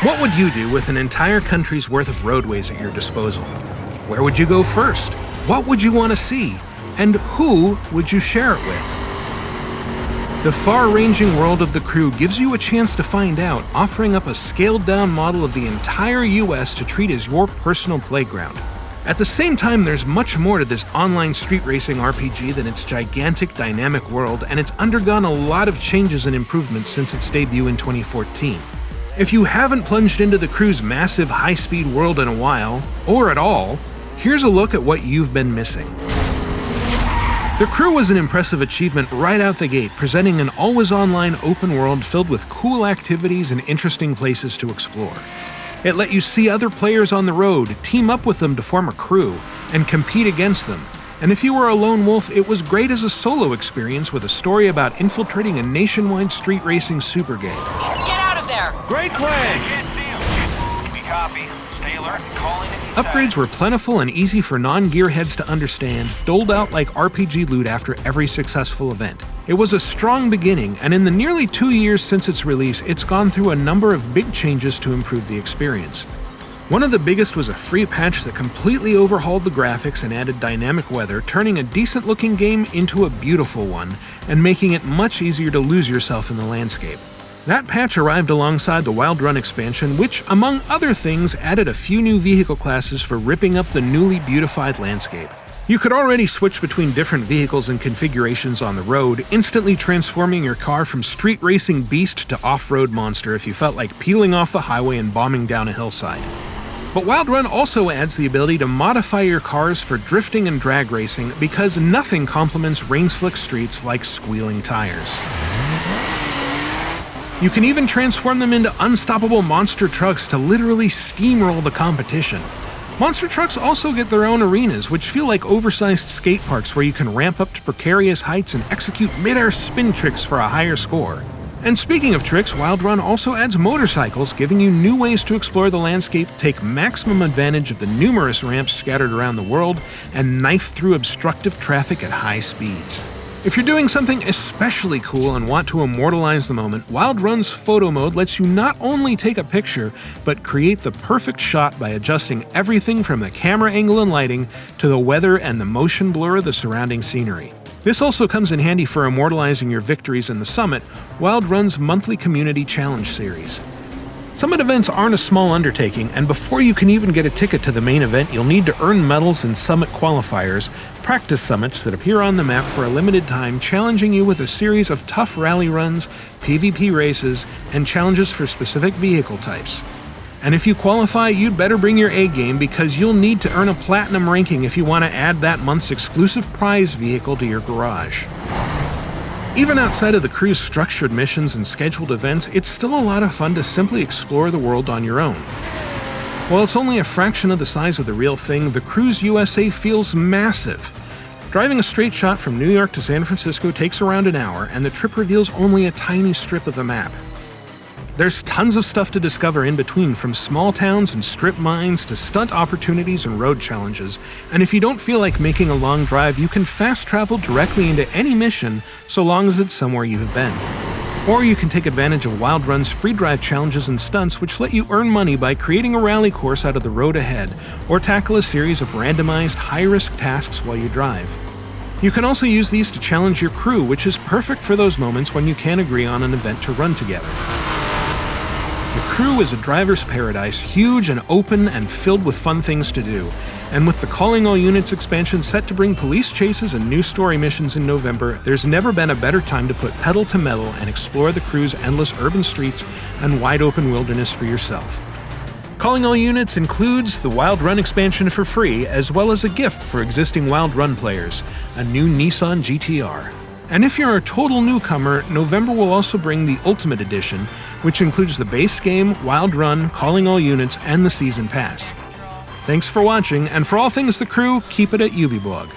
What would you do with an entire country's worth of roadways at your disposal? Where would you go first? What would you want to see? And who would you share it with? The far-ranging world of The Crew gives you a chance to find out, offering up a scaled-down model of the entire US to treat as your personal playground. At the same time, there's much more to this online street racing RPG than its gigantic, dynamic world, and it's undergone a lot of changes and improvements since its debut in 2014. If you haven't plunged into The Crew's massive, high-speed world in a while, or at all, here's a look at what you've been missing. The Crew was an impressive achievement right out the gate, presenting an always-online open world filled with cool activities and interesting places to explore. It let you see other players on the road, team up with them to form a crew, and compete against them. And if you were a lone wolf, it was great as a solo experience with a story about infiltrating a nationwide street racing super game. Get out of there! Great plan! We copy. Stay alert and call in if you Upgrades were plentiful and easy for non-gearheads to understand, doled out like RPG loot after every successful event. It was a strong beginning, and in the nearly 2 years since its release, it's gone through a number of big changes to improve the experience. One of the biggest was a free patch that completely overhauled the graphics and added dynamic weather, turning a decent-looking game into a beautiful one, and making it much easier to lose yourself in the landscape. That patch arrived alongside the Wild Run expansion, which, among other things, added a few new vehicle classes for ripping up the newly beautified landscape. You could already switch between different vehicles and configurations on the road, instantly transforming your car from street racing beast to off-road monster if you felt like peeling off the highway and bombing down a hillside. But Wild Run also adds the ability to modify your cars for drifting and drag racing, because nothing complements rain-slick streets like squealing tires. You can even transform them into unstoppable monster trucks to literally steamroll the competition. Monster trucks also get their own arenas, which feel like oversized skate parks where you can ramp up to precarious heights and execute mid-air spin tricks for a higher score. And speaking of tricks, Wild Run also adds motorcycles, giving you new ways to explore the landscape, take maximum advantage of the numerous ramps scattered around the world, and knife through obstructive traffic at high speeds. If you're doing something especially cool and want to immortalize the moment, Wild Run's photo mode lets you not only take a picture, but create the perfect shot by adjusting everything from the camera angle and lighting to the weather and the motion blur of the surrounding scenery. This also comes in handy for immortalizing your victories in the Summit, Wild Run's monthly community challenge series. Summit events aren't a small undertaking, and before you can even get a ticket to the main event, you'll need to earn medals in Summit qualifiers, practice summits that appear on the map for a limited time, challenging you with a series of tough rally runs, PvP races, and challenges for specific vehicle types. And if you qualify, you'd better bring your A game, because you'll need to earn a platinum ranking if you want to add that month's exclusive prize vehicle to your garage. Even outside of the crew's structured missions and scheduled events, it's still a lot of fun to simply explore the world on your own. While it's only a fraction of the size of the real thing, the Crew's USA feels massive. Driving a straight shot from New York to San Francisco takes around an hour, and the trip reveals only a tiny strip of the map. There's tons of stuff to discover in between, from small towns and strip mines to stunt opportunities and road challenges, and if you don't feel like making a long drive, you can fast travel directly into any mission so long as it's somewhere you have been. Or you can take advantage of Wild Run's free drive challenges and stunts, which let you earn money by creating a rally course out of the road ahead, or tackle a series of randomized high-risk tasks while you drive. You can also use these to challenge your crew, which is perfect for those moments when you can't agree on an event to run together. The Crew is a driver's paradise, huge and open and filled with fun things to do. And with the Calling All Units expansion set to bring police chases and new story missions in November, there's never been a better time to put pedal to metal and explore the Crew's endless urban streets and wide open wilderness for yourself. Calling All Units includes the Wild Run expansion for free, as well as a gift for existing Wild Run players, a new Nissan GTR. And if you're a total newcomer, November will also bring the Ultimate Edition, which includes the base game, Wild Run, Calling All Units, and the Season Pass. Thanks for watching, and for all things The Crew, keep it at Ubiblog.